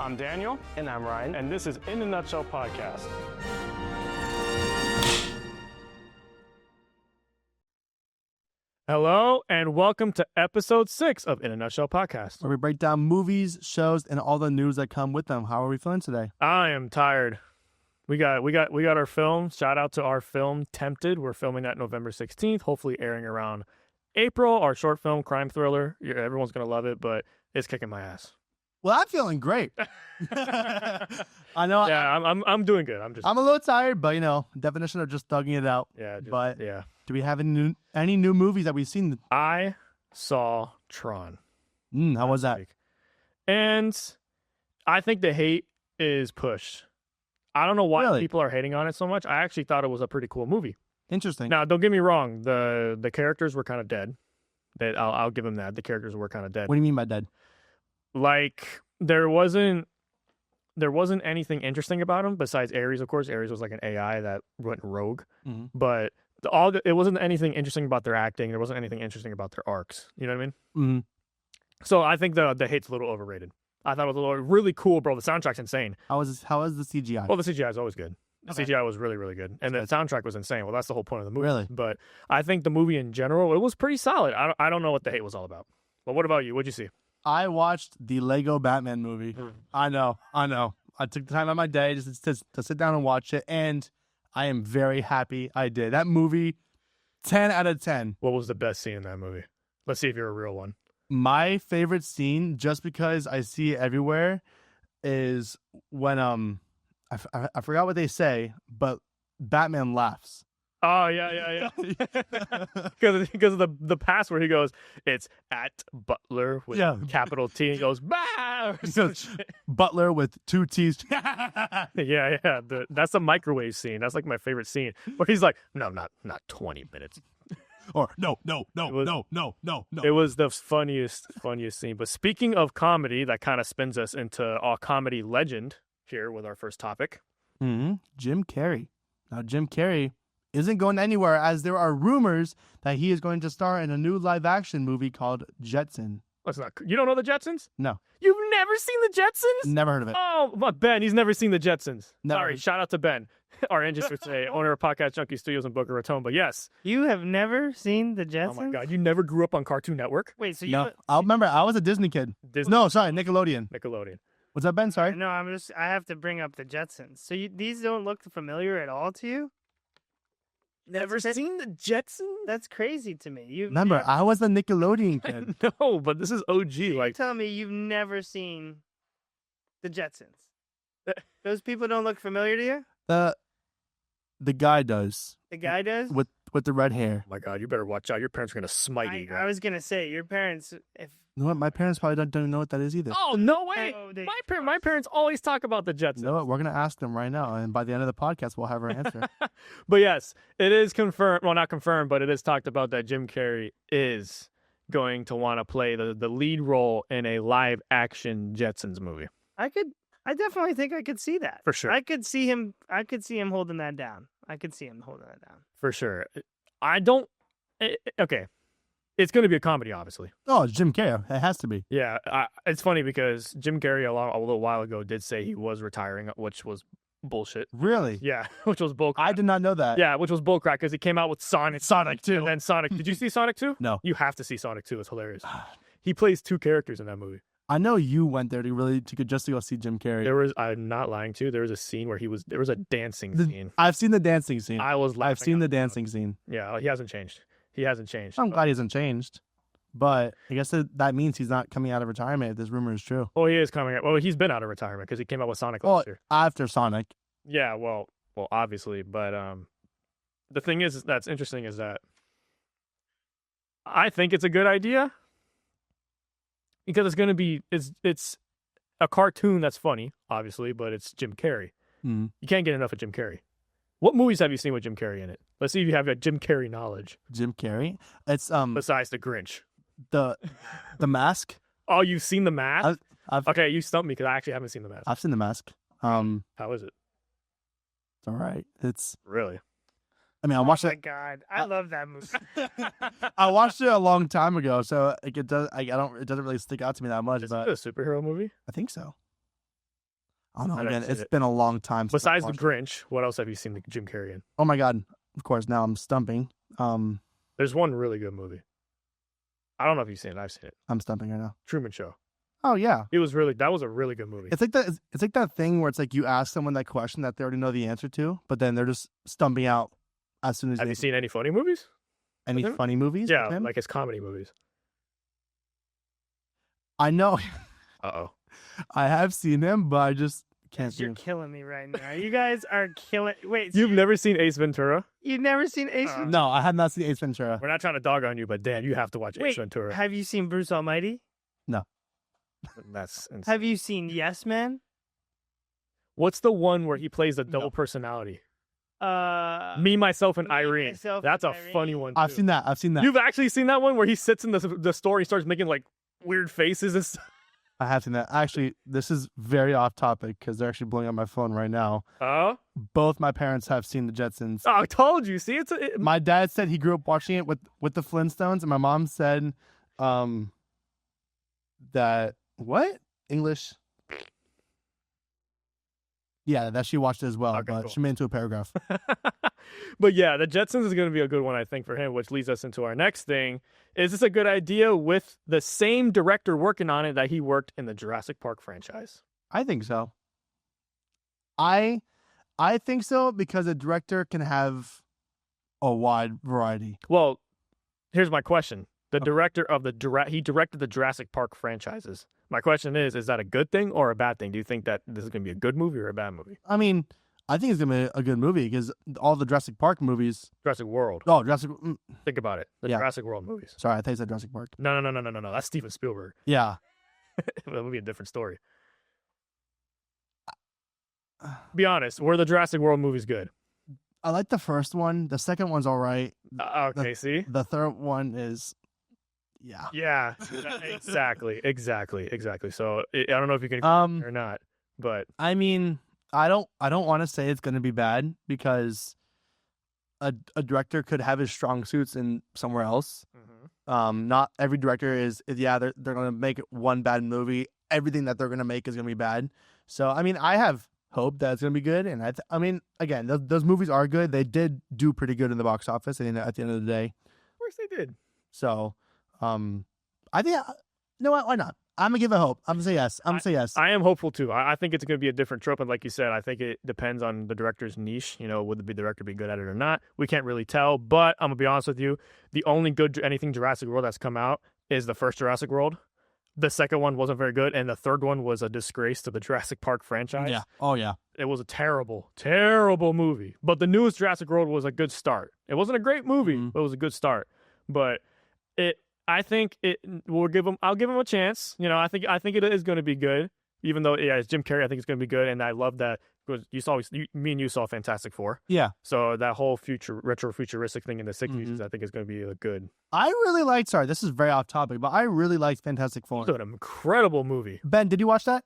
I'm Daniel. And I'm Ryan. And this is In a Nutshell Podcast. Hello, and welcome to episode 6 of In a Nutshell Podcast. Where we break down movies, shows, and all the news that come with them. How are we feeling today? I am tired. We got our film. Shout out to our film, Tempted. We're filming that November 16th, hopefully airing around April. Our short film, crime thriller. Everyone's going to love it, but it's kicking my ass. Well, I'm feeling great. I know. Yeah, I'm doing good. I'm a little tired, but definition of just thugging it out. Yeah. Yeah. Do we have any new movies that we've seen? I saw Tron. How was that? And I think the hate is pushed. I don't know why people are hating on it so much. I actually thought it was a pretty cool movie. Interesting. Now, don't get me wrong. The characters were kind of dead. I'll give them that. The characters were kind of dead. What do you mean by dead? Like there wasn't anything interesting about him besides Ares. Of course, Ares was like an AI that went rogue. Mm-hmm. But it wasn't anything interesting about their acting. There wasn't anything interesting about their arcs. You know what I mean? Mm-hmm. So I think the hate's a little overrated. I thought it was really cool, bro. The soundtrack's insane. How is the CGI? Well, the CGI is always good. The CGI was really, really good. And the soundtrack was insane. Well, that's the whole point of the movie. Really? But I think the movie in general, it was pretty solid. I don't know what the hate was all about. But what about you? What'd you see? I watched the Lego Batman movie. I know. I took the time out of my day just to sit down and watch it, and I am very happy I did. That movie, 10 out of 10. What was the best scene in that movie? Let's see if you're a real one. My favorite scene, just because I see it everywhere, is when I forgot what they say, but Batman laughs. Oh yeah. Because of the pass where he goes, it's at Butler with capital T, and he goes bah. Butler with 2 T's. yeah. That's a microwave scene. That's like my favorite scene where he's like, no, not 20 minutes. Or no. It was the funniest scene. But speaking of comedy, that kind of spins us into our comedy legend here with our first topic. Jim Carrey. Now, Jim Carrey isn't going anywhere, as there are rumors that he is going to star in a new live-action movie called Jetsons. You don't know the Jetsons? No. You've never seen the Jetsons? Never heard of it. Oh, but Ben, he's never seen the Jetsons. Never. Sorry, shout out to Ben, our engineer today, owner of Podcast Junkie Studios in Boca Raton. But yes. You have never seen the Jetsons? Oh my God, you never grew up on Cartoon Network? Wait, so No, I remember I was a Disney kid. No, sorry, Nickelodeon. What's that, Ben? Sorry? No, I have to bring up the Jetsons. So these don't look familiar at all to you? Never seen the Jetsons? That's crazy to me. Remember, I was a Nickelodeon kid. No, but this is OG. Like, tell me you've never seen the Jetsons. Those people don't look familiar to you? The guy does. The guy does? With the red hair. Oh my God, you better watch out. Your parents are going to smite you. I was going to say, your parents... You know what? My parents probably don't know what that is either. Oh, no way. My parents always talk about the Jetsons. You know what? We're going to ask them right now, and by the end of the podcast, we'll have our answer. But yes, it is confirmed. Well, not confirmed, but it is talked about that Jim Carrey is going to want to play the lead role in a live-action Jetsons movie. I definitely think I could see that. For sure. I could see him holding that down. For sure. Okay. It's going to be a comedy, obviously. Oh, it's Jim Carrey. It has to be. Yeah. It's funny because Jim Carrey a little while ago did say he was retiring, which was bullshit. Really? Yeah, which was bullcrap. I did not know that. Yeah, which was bullcrap because he came out with Sonic 2. And then Sonic. Did you see Sonic 2? No. You have to see Sonic 2. It's hilarious. He plays 2 characters in that movie. I know you went there to go see Jim Carrey. I'm not lying to you, there was a scene where there was a dancing scene. I've seen the dancing scene. I've seen the dancing scene. Yeah, he hasn't changed. I'm glad he hasn't changed. But I guess that means he's not coming out of retirement if this rumor is true. Oh, he is coming out. Well, he's been out of retirement because he came out with Sonic last year. After Sonic. Yeah, well, obviously. But the thing that's interesting is that I think it's a good idea because it's going to be it's a cartoon that's funny, obviously, but it's Jim Carrey. You can't get enough of Jim Carrey. What movies have you seen with Jim Carrey in it? Let's see if you have a Jim Carrey knowledge. Jim Carrey? It's besides The Grinch. The Mask. Oh, you've seen The Mask? I've okay, you stumped me because I actually haven't seen The Mask. I've seen The Mask. How is it? It's all right. It's really. I mean, I watched it. Oh my God, I love that movie. I watched it a long time ago, so it doesn't really stick out to me that much. Is but it a superhero movie? I think so. I don't know. I haven't Again, seen it's it. been a long time. Since Besides I The watched Grinch, what else have you seen the Jim Carrey in? Oh my god! Of course, now I'm stumping. There's one really good movie. I don't know if you've seen it. I've seen it. I'm stumping right now. Truman Show. Oh yeah, That was a really good movie. it's like that. It's like that thing where it's like you ask someone that question that they already know the answer to, but then they're just stumping out as soon as. Have you seen any funny movies? any with him? funny movies? Yeah, with him? like his comedy movies. I know. Uh-oh. I have seen him, but I just can't see You're him. killing me right now. You guys are killing. Wait, so You've never seen Ace Ventura? you've never seen Ace Ventura? No, I have not seen Ace Ventura. We're not trying to dog on you, but Dan, you have to watch Ace Wait, Ventura. have you seen Bruce Almighty? That's insane. Have you seen Yes Man? What's the one where he plays the double personality? Me, Myself, and Me, Irene. Myself, That's a and Irene. funny one, too. I've seen that. I've seen that. You've actually seen that one where he sits in the store and he starts making, like, weird faces and stuff? I have seen that. Actually, this is very off topic because they're actually blowing up my phone right now. Oh? Both my parents have seen the Jetsons. Oh, I told you. See, My dad said he grew up watching it with the Flintstones, and my mom said that what English? Yeah, that she watched it as well, Okay, but cool. she made it into a paragraph. But yeah, the Jetsons is going to be a good one, I think, for him, which leads us into our next thing. Is this a good idea with the same director working on it that he worked in the Jurassic Park franchise? I think so. I think so because a director can have a wide variety. Well, here's my question. The Okay. director of he directed the Jurassic Park franchises. My question is that a good thing or a bad thing? Do you think that this is going to be a good movie or a bad movie? I mean, I think it's gonna be a good movie because all the Jurassic Park movies. Jurassic World. Oh, Jurassic. Think about it. The Yeah. Jurassic World movies. Sorry, I thought you said Jurassic Park. No. That's Steven Spielberg. Yeah. That would be a different story. Be honest. Were the Jurassic World movies good? I like the first one. The second one's all right. Okay, see? The third one is, yeah. Yeah, exactly. So I don't know if you can or not, but I mean, I don't want to say it's going to be bad because a director could have his strong suits in somewhere else. Not every director is they're going to make one bad movie. Everything that they're going to make is going to be bad. So I mean, I have hope that it's going to be good, and I mean, again, those movies are good. They did do pretty good in the box office. At the end of the day, of course they did. So, I think, you know what? Why not? I'm gonna give it hope. I'm gonna say yes. I am hopeful too. I think it's going to be a different trope, and like you said, I think it depends on the director's niche. You know, would the director be good at it or not? We can't really tell. But I'm gonna be honest with you: the only good anything Jurassic World that's come out is the first Jurassic World. The second one wasn't very good, and the third one was a disgrace to the Jurassic Park franchise. Yeah. Oh yeah. It was a terrible, terrible movie. But the newest Jurassic World was a good start. It wasn't a great movie, but it was a good start. But I'll give him a chance. You know, I think it is going to be good. Even though, yeah, it's Jim Carrey, I think it's going to be good. And I love that because me and you saw Fantastic Four. Yeah. So that whole retro futuristic thing in the 60s, I think is going to be good. I really liked. Sorry, this is very off topic, but I really liked Fantastic Four. It's an incredible movie. Ben, did you watch that?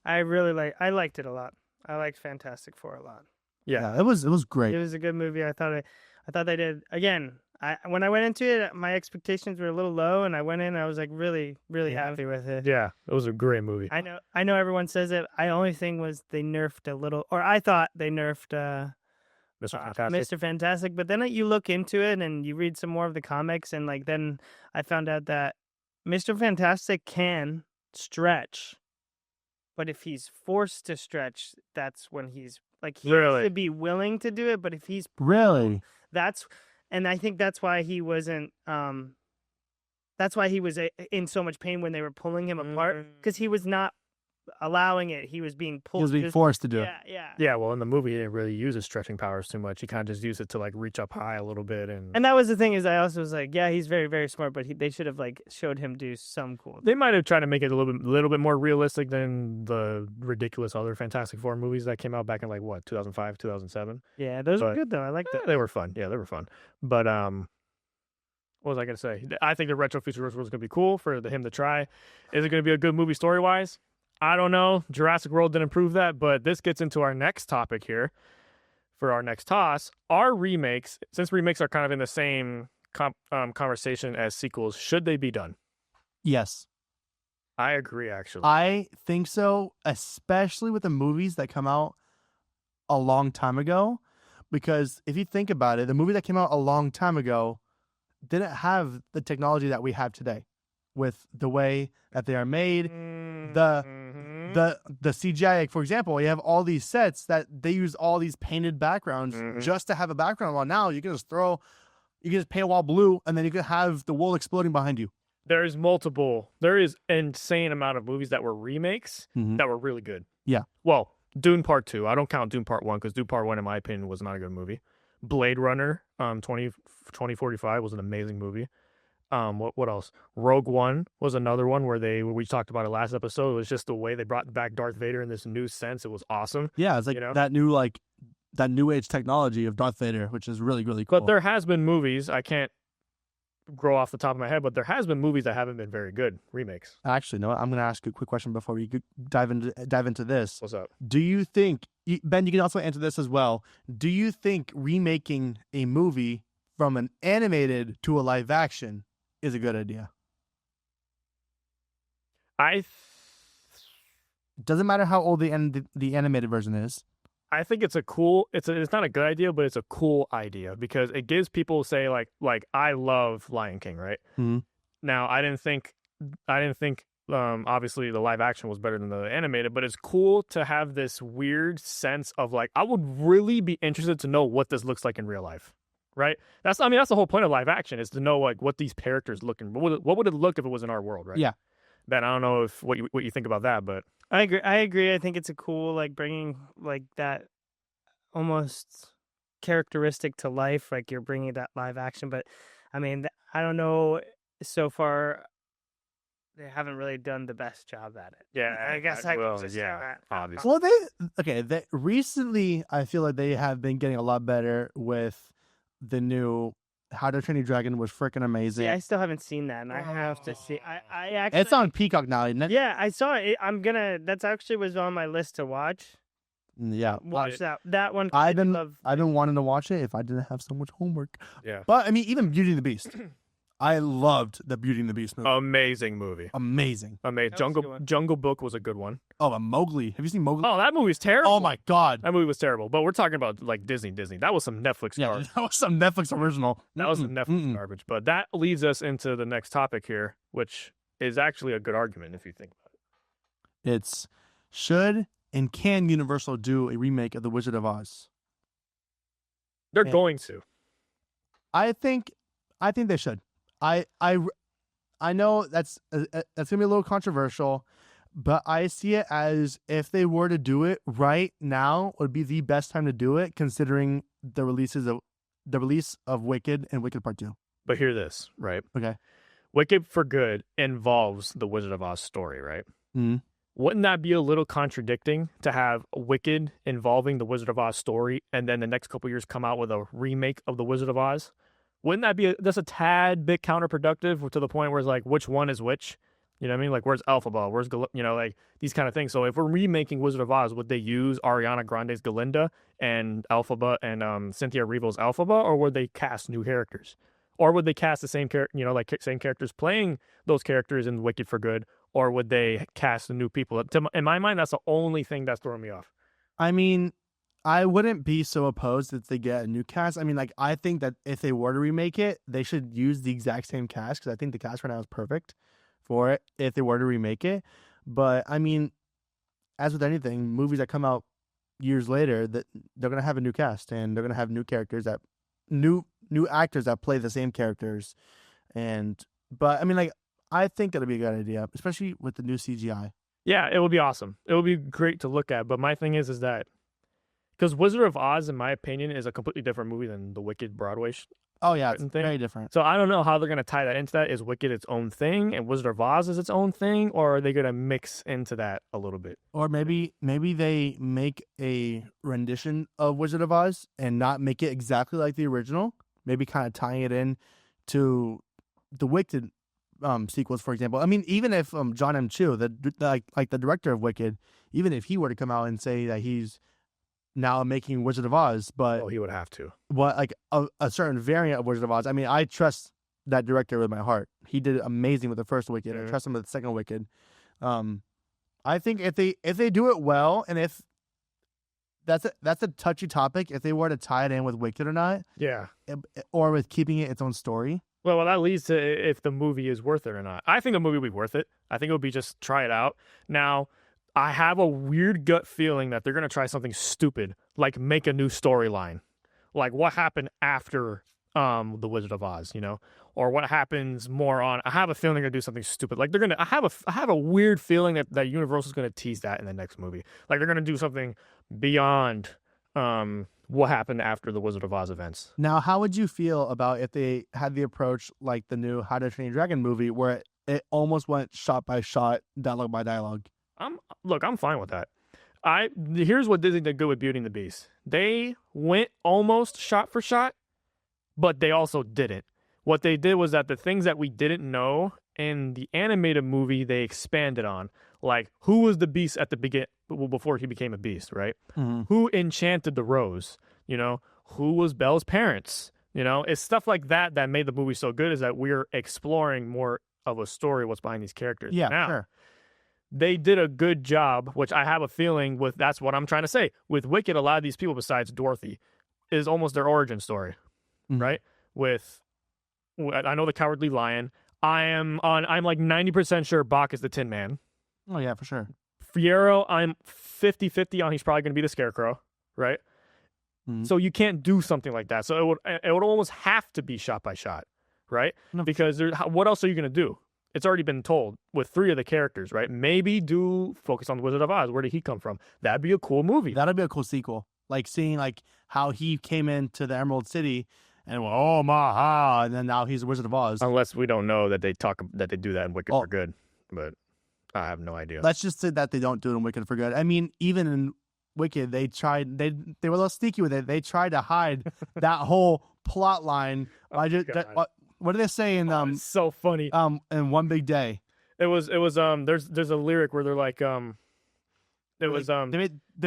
I liked it a lot. I liked Fantastic Four a lot. Yeah, it was great. It was a good movie. I thought they did again. When I went into it, my expectations were a little low, and I went in. I was like really, really happy with it. Yeah, it was a great movie. I know. Everyone says it. The only thing was they nerfed a little, or I thought they nerfed Mr. Fantastic. Mr. Fantastic. But then you look into it and you read some more of the comics, and then I found out that Mr. Fantastic can stretch, but if he's forced to stretch, that's when he's like he has to be willing to do it. But if he's and I think that's why he wasn't. That's why he was in so much pain when they were pulling him apart, because he was not allowing it. He was being pulled. He was being forced to do it. Yeah. Well, in the movie, he didn't really use his stretching powers too much. He kind of just used it to like reach up high a little bit, and that was the thing. Is I also was like, yeah, he's very, very smart, but they should have like showed him do some cool. They might have tried to make it a little bit more realistic than the ridiculous other Fantastic Four movies that came out back in 2005, 2007. Yeah, those were good though. I liked it. They were fun. Yeah, they were fun. But what was I going to say? I think the retro futuristic was going to be cool for him to try. Is it going to be a good movie story wise? I don't know. Jurassic World didn't prove that, but this gets into our next topic here for our next toss. Are remakes, since remakes are kind of in the same conversation as sequels, should they be done? Yes. I agree, actually. I think so, especially with the movies that come out a long time ago. Because if you think about it, the movie that came out a long time ago didn't have the technology that we have today, with the way that they are made, the CGI. For example, you have all these sets that they use all these painted backgrounds just to have a background. While now you can just paint a wall blue, and then you can have the world exploding behind you. There is insane amount of movies that were remakes that were really good. Yeah. Well, Dune Part 2. I don't count Dune Part 1 because Dune Part 1, in my opinion, was not a good movie. Blade Runner 2045 was an amazing movie. What else? Rogue One was another one where we talked about it last episode. It was just the way they brought back Darth Vader in this new sense. It was awesome. Yeah, it's like that new age technology of Darth Vader, which is really, really cool. But there has been movies, I can't grow off the top of my head, but there has been movies that haven't been very good remakes. Actually, no, I'm going to ask you a quick question before we dive into this. What's up? Do you think, Ben, you can also answer this as well. Do you think remaking a movie from an animated to a live action is a good idea? Doesn't matter how old the animated version is. I think it's it's not a good idea, but it's a cool idea because it gives people say like I love Lion King, right? Mm-hmm. Now I didn't think obviously the live action was better than the animated, but it's cool to have this weird sense of like I would really be interested to know what this looks like in real life, right? That's the whole point of live action is to know like what these characters look and what would it look if it was in our world, right? Yeah. Ben, I don't know what you think about that, but I agree. I think it's a cool like bringing like that almost characteristic to life, like you're bringing that live action. But I mean, I don't know. So far, they haven't really done the best job at it. Yeah, I guess obviously. Well, recently I feel like they have been getting a lot better with the new How to Train Your Dragon was freaking amazing. Yeah, I still haven't seen that, and I have to see. I actually, it's on Peacock now, isn't it? Yeah, I saw it. That's actually was on my list to watch. Yeah, watch that one. I've been wanting to watch it if I didn't have so much homework. Yeah, but I mean, even Beauty and the Beast. I loved the Beauty and the Beast movie. Amazing movie. Amazing. Jungle Book was a good one. Oh, and Mowgli. Have you seen Mowgli? Oh, that movie's terrible. Oh my god, that movie was terrible. But we're talking about like Disney. That was some Netflix garbage. That was some Netflix original. That was some Netflix garbage. But that leads us into the next topic here, which is actually a good argument if you think about it. It's should and can Universal do a remake of The Wizard of Oz? They're going to. I think they should. I know that's gonna be a little controversial, but I see it as if they were to do it right now would be the best time to do it, considering the release of Wicked and Wicked Part 2. But hear this, right? Okay. Wicked for Good involves the Wizard of Oz story, right? Mm-hmm. Wouldn't that be a little contradicting to have Wicked involving the Wizard of Oz story and then the next couple years come out with a remake of the Wizard of Oz? Wouldn't that be just a tad bit counterproductive to the point where it's like, which one is which? You know what I mean? Like, where's Elphaba? Where's, like these kind of things. So if we're remaking Wizard of Oz, would they use Ariana Grande's Glinda and Elphaba and Cynthia Erivo's Elphaba, or would they cast new characters? Or would they cast the same same characters playing those characters in Wicked for Good? Or would they cast the new people? In my mind, that's the only thing that's throwing me off. I mean, I wouldn't be so opposed if they get a new cast. I mean, like, I think that if they were to remake it, they should use the exact same cast because I think the cast right now is perfect for it if they were to remake it. But, I mean, as with anything, movies that come out years later, that they're going to have a new cast and they're going to have new characters new actors that play the same characters. But, I mean, like, I think it'll be a good idea, especially with the new CGI. Yeah, it would be awesome. It would be great to look at. But my thing is that because Wizard of Oz, in my opinion, is a completely different movie than the Wicked Broadway Oh, yeah, it's very different. So I don't know how they're going to tie that into that. Is Wicked its own thing and Wizard of Oz is its own thing? Or are they going to mix into that a little bit? Or maybe they make a rendition of Wizard of Oz and not make it exactly like the original. Maybe kind of tying it in to the Wicked sequels, for example. I mean, even if John M. Chu, the director of Wicked, even if he were to come out and say that he's now making Wizard of Oz, but he would have to. What, like a certain variant of Wizard of Oz? I mean, I trust that director with my heart. He did amazing with the first Wicked. I trust him with the second Wicked. I think if they do it well, and if that's a touchy topic, if they were to tie it in with Wicked or not, Yeah. or with keeping it its own story. Well, that leads to if the movie is worth it or not. I think the movie will be worth it. I think it would be just try it out. Now, I have a weird gut feeling that they're going to try something stupid, like make a new storyline. Like what happened after The Wizard of Oz, you know? Or what happens more on. I have a feeling they're going to do something stupid. Like I have a weird feeling that Universal's going to tease that in the next movie. Like they're going to do something beyond what happened after the Wizard of Oz events. Now, how would you feel about if they had the approach like the new How to Train Your Dragon movie, where it almost went shot by shot, dialogue by dialogue? I'm fine with that. Here's what Disney did good with Beauty and the Beast. They went almost shot for shot, but they also didn't. What they did was that the things that we didn't know in the animated movie, they expanded on. Like, who was the beast at the beginning, before he became a beast, right? Mm-hmm. Who enchanted the rose? You know, who was Belle's parents? You know, it's stuff like that that made the movie so good, is that we're exploring more of a story, what's behind these characters. Yeah, now, sure. They did a good job, which I have a feeling with, that's what I'm trying to say. With Wicked, a lot of these people, besides Dorothy, is almost their origin story, right? I know the Cowardly Lion. I'm like 90% sure Bach is the Tin Man. Oh, yeah, for sure. Fiyero, I'm 50-50 on he's probably going to be the Scarecrow, right? Mm-hmm. So you can't do something like that. So it would almost have to be shot by shot, right? No. Because what else are you going to do? It's already been told with 3 of the characters, right? Maybe focus on the Wizard of Oz. Where did he come from? That'd be a cool movie. That'd be a cool sequel. Like seeing like how he came into the Emerald City and went, oh my ha, and then now he's the Wizard of Oz. Unless we don't know that they do that in Wicked for good, but I have no idea. Let's just say that they don't do it in Wicked for good. I mean, even in Wicked, they were a little sneaky with it. They tried to hide that whole plot line. What do they say in it's so funny. In One Big Day? It was there's a lyric where they're like they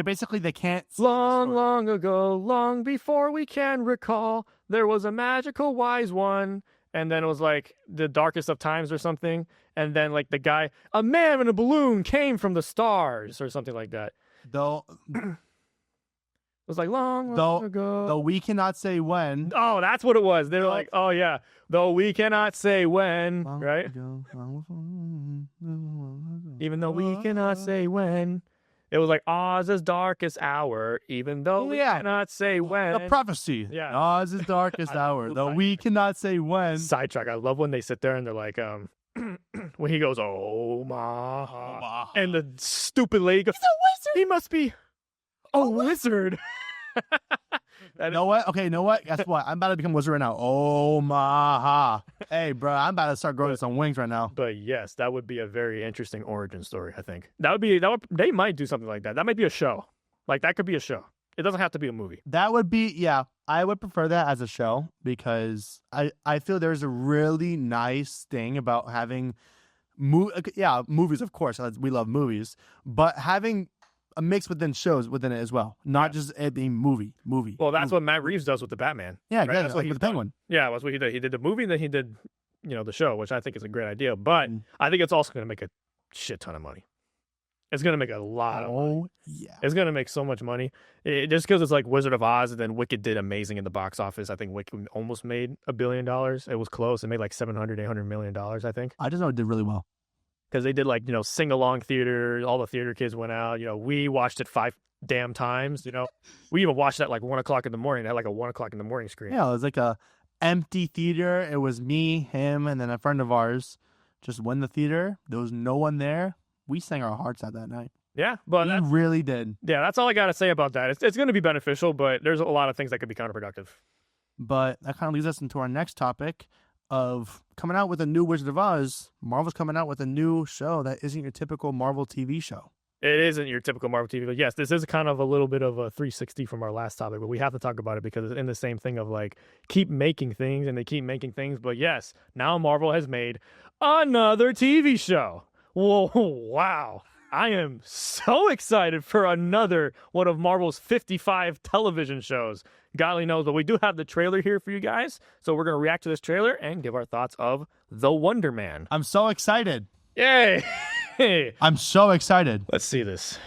basically they can't long ago, long before we can recall, there was a magical wise one, and then it was like the darkest of times or something, and then like the guy, a man in a balloon came from the stars or something like that. Though it was like long ago. Though we cannot say when. Oh, that's what it was. They were like, oh yeah, though we cannot say when, right? Even though we cannot say when. It was like Oz's darkest hour, even though we cannot say when. The prophecy. Yeah. Oz's darkest hour, though we cannot say when. Sidetrack. I love when they sit there and they're like, when he goes, oh my. And the stupid lady goes, he's a wizard. He must be a wizard. You know what? Okay, you know what? Guess what? I'm about to become a wizard right now. Oh my. Hey, bro, I'm about to start growing some wings right now. But yes, that would be a very interesting origin story, I think. They might do something like that. That might be a show. Like, that could be a show. It doesn't have to be a movie. That would be, yeah. I would prefer that as a show because I feel there's a really nice thing about having movies, of course. We love movies, but having a mix within shows within it as well, not just it being movie. Well, that's what Matt Reeves does with the Batman. Yeah, right? exactly. That's what with the Penguin. Yeah, that's what he did. He did the movie, then he did, the show, which I think is a great idea. But I think it's also going to make a shit ton of money. It's going to make a lot of money. Yeah. It's going to make so much money. Just because it's like Wizard of Oz, and then Wicked did amazing in the box office. I think Wicked almost made $1 billion. It was close. It made like $700-800 million, I think. I just know it did really well. Because they did like, sing-along theater. All the theater kids went out. We watched it 5 damn times. We even watched it at like 1 o'clock in the morning. It had like a 1 o'clock in the morning screen. Yeah, it was like a empty theater. It was me, him, and then a friend of ours just went in the theater. There was no one there. We sang our hearts out that night. Yeah, but we really did. Yeah, that's all I got to say about that. It's going to be beneficial, but there's a lot of things that could be counterproductive. But that kind of leads us into our next topic of coming out with a new Wizard of Oz. Marvel's coming out with a new show that isn't your typical Marvel TV show. It isn't your typical Marvel TV. But yes, this is kind of a little bit of a 360 from our last topic, but we have to talk about it because it's in the same thing of like keep making things and they keep making things. But yes, now Marvel has made another TV show. Whoa, wow. I am so excited for another one of Marvel's 55 television shows. God only knows, but we do have the trailer here for you guys. So we're going to react to this trailer and give our thoughts of The Wonderman. I'm so excited. Yay. Hey, I'm so excited. let's see this.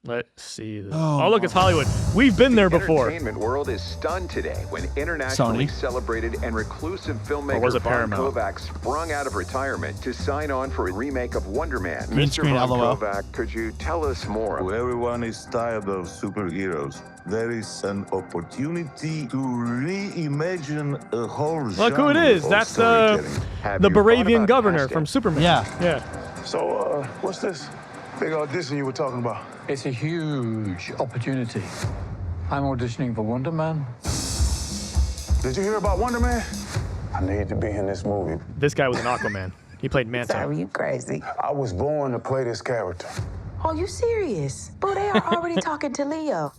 Let's see this. Oh, look, it's Hollywood. We've been there before. The entertainment world is stunned today when internationally Sony. celebrated and reclusive filmmaker was it Von Paramount? Kovac sprung out of retirement to sign on for a remake of Wonderman. Green Mr. screen, Von LOL. Kovac, could you tell us more? Everyone is tired of superheroes. There is an opportunity to reimagine a whole Look who it genre is. of That's storytelling. Have the you thought Baravian about governor casting? from Superman. Yeah. Yeah. So, what's this big audition you were talking about? It's a huge opportunity. I'm auditioning for Wonderman. Did you hear about Wonderman? I need to be in this movie. This guy was an Aquaman. He played Manta. Sorry, you crazy. I was born to play this character. Are you serious? Boo, they are already talking to Leo.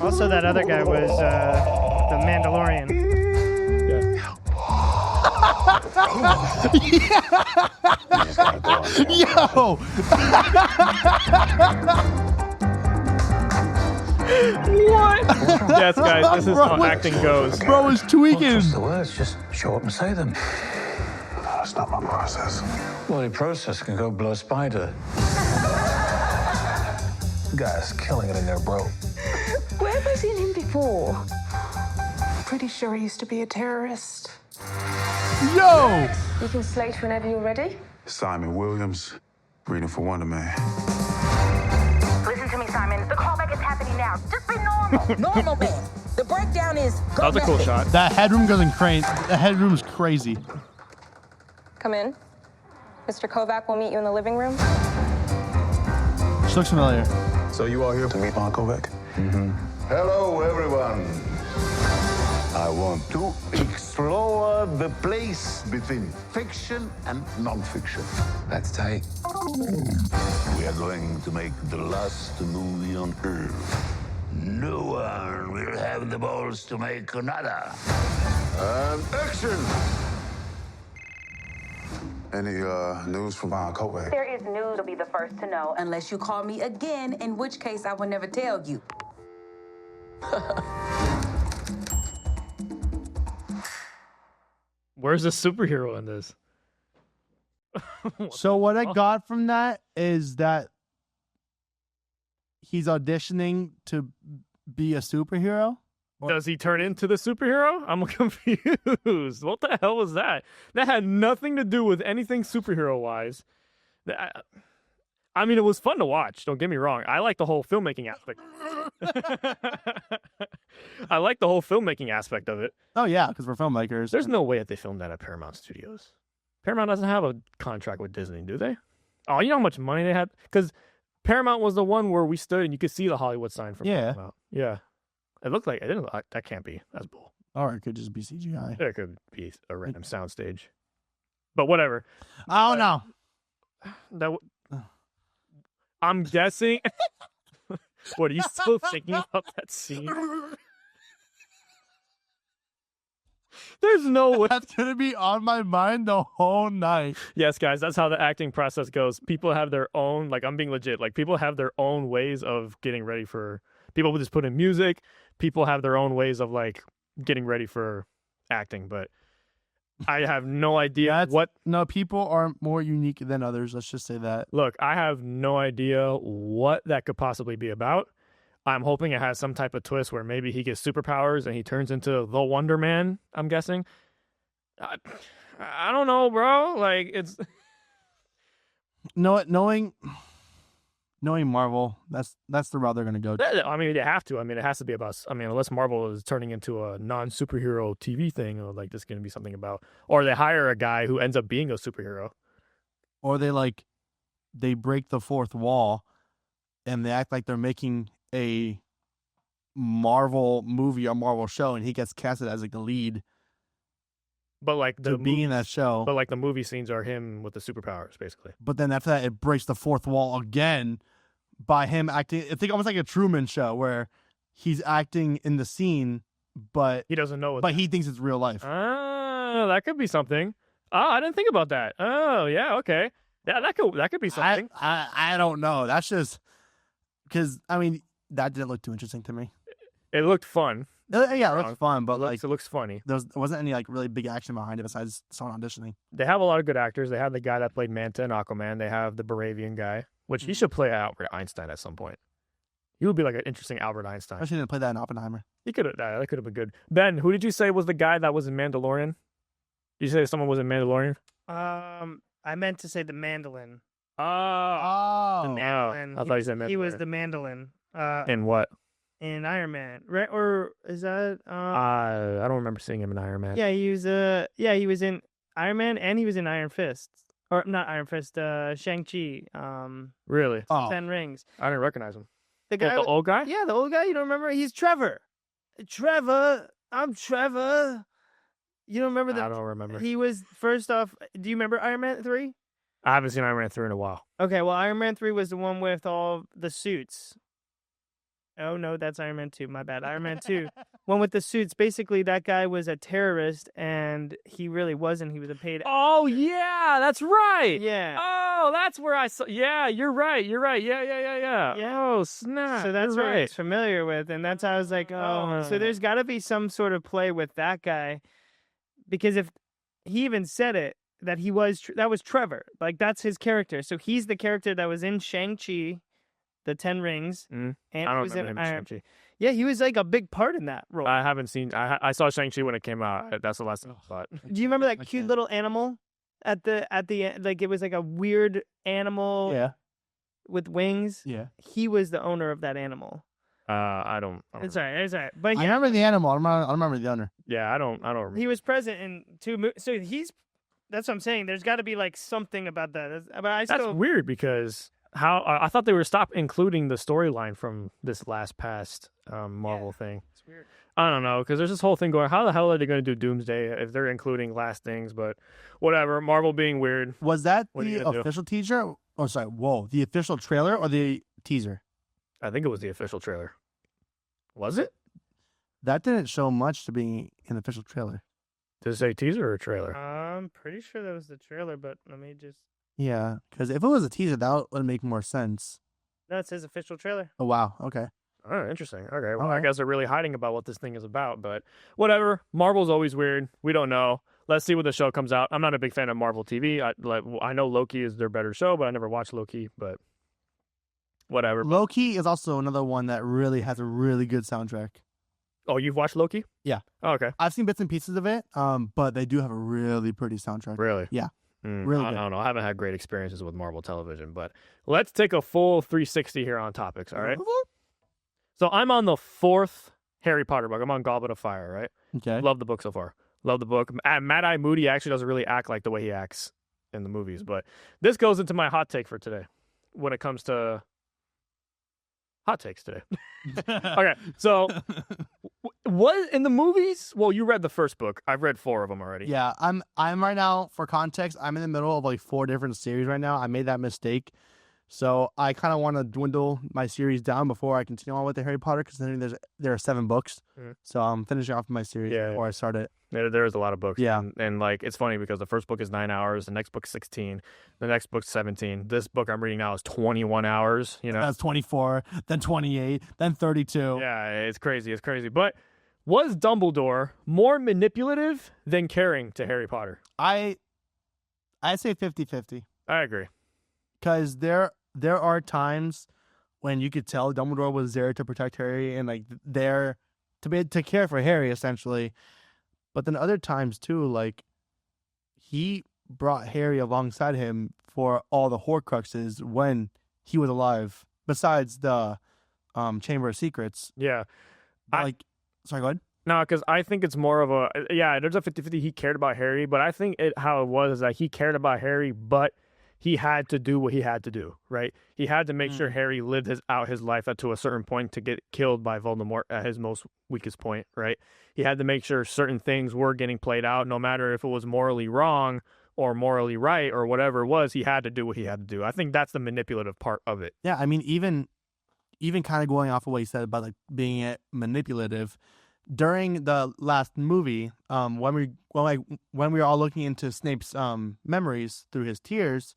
Also, that other guy was the Mandalorian. You just gotta go out there. Yo! What? Yes, guys, this is how Bro, acting goes. Bro is tweaking. What's the words? Just show up and say them. That's not my process. Well, your process can go blow a spider. Guy's killing it in there, bro. Where have I seen him before? Pretty sure he used to be a terrorist. Yo! You can slate whenever you're ready. Simon Williams, reading for Wonderman. Listen to me, Simon. The callback is happening now. Just be normal. Normal man. The breakdown is go That was a cool method. shot. That headroom goes crazy. The headroom's crazy. Come in. Mr. Kovac will meet you in the living room. She looks familiar. So you all here to meet Von Kovac? Hello, everyone. I want to explore the place between fiction and non-fiction. That's tight. We are going to make the last movie on Earth. No one will have the balls to make another. And action! Any news from Von Kovac? There is news you'll be the first to know. Unless you call me again, in which case I will never tell you. Where's the superhero in this? So what I got from that is that he's auditioning to be a superhero. Does he turn into the superhero? I'm confused. What the hell was that? That had nothing to do with anything superhero-wise. I mean, it was fun to watch. Don't get me wrong. I like the whole filmmaking aspect. I like the whole filmmaking aspect of it. Oh yeah, because we're filmmakers. There's no way that they filmed that at Paramount Studios. Paramount doesn't have a contract with Disney, do they? Oh, you know how much money they had? Because Paramount was the one where we stood and you could see the Hollywood sign from Yeah. Paramount. Yeah. It looked like it didn't. That can't be. That's bull. Or it could just be CGI. It could be a random soundstage. But whatever. I don't know. I'm guessing. What, are you still thinking about that scene? There's no way. That's gonna be on my mind the whole night. Yes, guys, that's how the acting process goes. People have their own, like, I'm being legit. Like, people have their own ways of getting ready for. People will just put in music. People have their own ways of, like, getting ready for acting. But I have no idea what. No, people are more unique than others. Let's just say that. Look, I have no idea what that could possibly be about. I'm hoping it has some type of twist where maybe he gets superpowers and he turns into the Wonder Man, I'm guessing. I don't know, bro. Like, it's. Knowing Marvel, that's the route they're gonna go. I mean, they have to. I mean, it has to be about. I mean, unless Marvel is turning into a non-superhero TV thing, or like this is going to be something about, or they hire a guy who ends up being a superhero, Or they break the fourth wall, and they act like they're making a Marvel movie or Marvel show, and he gets casted as like the lead but like to be in that show. But like the movie scenes are him with the superpowers, basically. But then after that, it breaks the fourth wall again by him acting. I think almost like a Truman Show where he's acting in the scene, but He doesn't know. he thinks it's real life. Ah, that could be something. Oh, I didn't think about that. Oh, yeah, okay. Yeah, that could be something. I don't know. That's just because I mean that didn't look too interesting to me. It looked fun. Yeah, it looks fun, but it looks funny. there wasn't any like really big action behind it besides someone auditioning. They have a lot of good actors. They have the guy that played Manta in Aquaman. They have the Baravian guy, which he should play Albert Einstein at some point. He would be like an interesting Albert Einstein. I didn't play that in Oppenheimer. He could have. That could have been good. Ben, who did you say was the guy that was in Mandalorian? Did you say someone was in Mandalorian? I meant to say the mandolin. Oh, The mandolin. I thought you said Mandalorian. He was the mandolin. In what? In Iron Man, right? Or is that? I don't remember seeing him in Iron Man. Yeah, he was. He was in Iron Man, and he was in Iron Fist, or not Iron Fist. Shang-Chi. Really? 10 Rings. I didn't recognize him. The guy, the old guy? Yeah, the old guy. You don't remember? He's Trevor. Trevor. I'm Trevor. You don't remember that? I don't remember. He was first off. Do you remember Iron Man 3? I haven't seen Iron Man 3 in a while. Okay, well, Iron Man 3 was the one with all the suits. Oh, no, that's Iron Man 2. My bad. Iron Man 2. One with the suits. Basically, that guy was a terrorist, and he really wasn't. He was a paid... Oh, yeah, that's right. Yeah. Oh, that's where I saw... Yeah, you're right. Yeah. Oh, snap. So that's you're what I right. was familiar with, and that's how I was like, oh. So there's got to be some sort of play with that guy, because if he even said it, that he was... that was Trevor. Like, that's his character. So he's the character that was in Shang-Chi, the 10 Rings. And I don't remember him in Shang-Chi. Yeah, he was like a big part in that role. I haven't seen... I saw Shang-Chi when it came out. That's the last thing I thought. Do you remember that cute little animal at the end? Like, it was like a weird animal with wings. Yeah. He was the owner of that animal. I don't It's all right. It's all right. But I remember the animal. I don't remember the owner. Yeah, I don't remember. He was present in 2 movies. So he's... That's what I'm saying. There's got to be like something about that. But That's weird because... I thought they were stop including the storyline from this last past Marvel thing. It's weird. I don't know, because there's this whole thing going, how the hell are they going to do Doomsday if they're including last things? But whatever, Marvel being weird. Was that What are you the gonna do? official teaser? Oh, sorry. Whoa. The official trailer or the teaser? I think it was the official trailer. Was it? That didn't show much to be an official trailer. Did it say teaser or trailer? I'm pretty sure that was the trailer, but let me just... Yeah, because if it was a teaser, that would make more sense. No, it says official trailer. Oh, wow. Okay. Oh, interesting. Okay, well, All I right. guess they're really hiding about what this thing is about, but whatever. Marvel's always weird. We don't know. Let's see when the show comes out. I'm not a big fan of Marvel TV. I know Loki is their better show, but I never watched Loki, but whatever. Loki is also another one that really has a really good soundtrack. Oh, you've watched Loki? Yeah. Oh, okay. I've seen bits and pieces of it, but they do have a really pretty soundtrack. Really? Yeah. Really I don't know. I haven't had great experiences with Marvel television, but let's take a full 360 here on topics, all right? So I'm on the 4th Harry Potter book. I'm on Goblet of Fire, right? Okay. Love the book so far. Love the book. Mad-Eye Moody actually doesn't really act like the way he acts in the movies, but this goes into my hot take for today when it comes to hot takes today. Okay, so what in the movies? Well, you read the first book. I've read 4 of them already. Yeah, I'm right now, for context, I'm in the middle of like 4 different series right now. I made that mistake. So I kind of want to dwindle my series down before I continue on with the Harry Potter, because there are 7 books. So I'm finishing off my series before I start it. There's a lot of books. Yeah. And like, it's funny because the first book is 9 hours, the next book's 16, the next book's 17. This book I'm reading now is 21 hours, you know? That's 24, then 28, then 32. Yeah, it's crazy. It's crazy. But was Dumbledore more manipulative than caring to Harry Potter? I say 50-50. I agree. Because there are times when you could tell Dumbledore was there to protect Harry and like there to care for Harry essentially. But then other times too, like he brought Harry alongside him for all the Horcruxes when he was alive. Besides the Chamber of Secrets. Yeah. Sorry, go ahead. No, because I think it's more of a, there's a 50-50. He cared about Harry, but I think how it was is that he cared about Harry, but he had to do what he had to do, right? He had to make sure Harry lived out his life up to a certain point to get killed by Voldemort at his most weakest point, right? He had to make sure certain things were getting played out, no matter if it was morally wrong or morally right or whatever it was. He had to do what he had to do. I think that's the manipulative part of it. Yeah, I mean, even kind of going off of what you said about like being manipulative, during the last movie, when we were all looking into Snape's memories through his tears,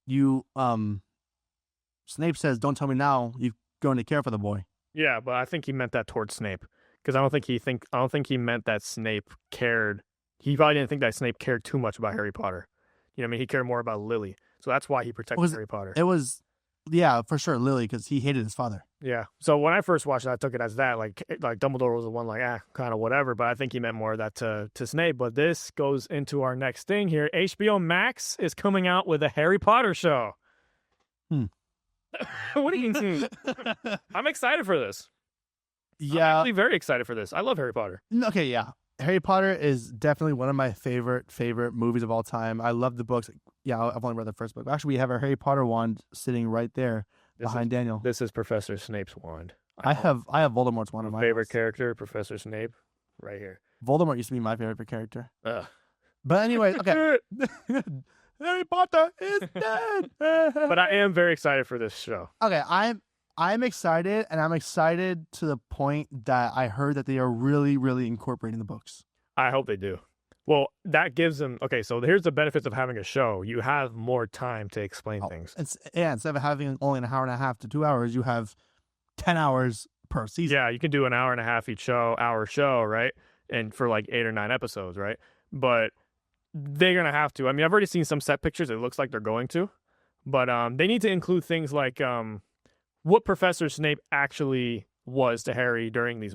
Snape says, "Don't tell me now you're going to care for the boy." Yeah, but I think he meant that towards Snape, because I don't think he meant that Snape cared. He probably didn't think that Snape cared too much about Harry Potter. You know what I mean? He cared more about Lily. So that's why he protected Harry Potter. It was, yeah, for sure, Lily, because he hated his father. Yeah. So when I first watched it, I took it as that. Like Dumbledore was the one, like, kind of whatever. But I think he meant more of that to Snape. But this goes into our next thing here. HBO Max is coming out with a Harry Potter show. What do you mean? I'm excited for this. Yeah. I'm actually very excited for this. I love Harry Potter. Okay, yeah. Harry Potter is definitely one of my favorite movies of all time. I love the books. Yeah, I've only read the first book. Actually, we have a Harry Potter wand sitting right there behind Daniel. This is Professor Snape's wand. I have Voldemort's wand. My favorite character, Professor Snape, right here. Voldemort used to be my favorite character. Ugh. But anyway, okay. Harry Potter is dead. But I am very excited for this show. Okay, I'm excited, and I'm excited to the point that I heard that they are really, really incorporating the books. I hope they do. Well, that gives them... Okay, so here's the benefits of having a show. You have more time to explain things. Instead of having only an hour and a half to 2 hours, you have 10 hours per season. Yeah, you can do an hour and a half each hour show, right? And for like 8 or 9 episodes, right? But they're going to have to. I mean, I've already seen some set pictures. It looks like they're going to. But they need to include things like what Professor Snape actually was to Harry during these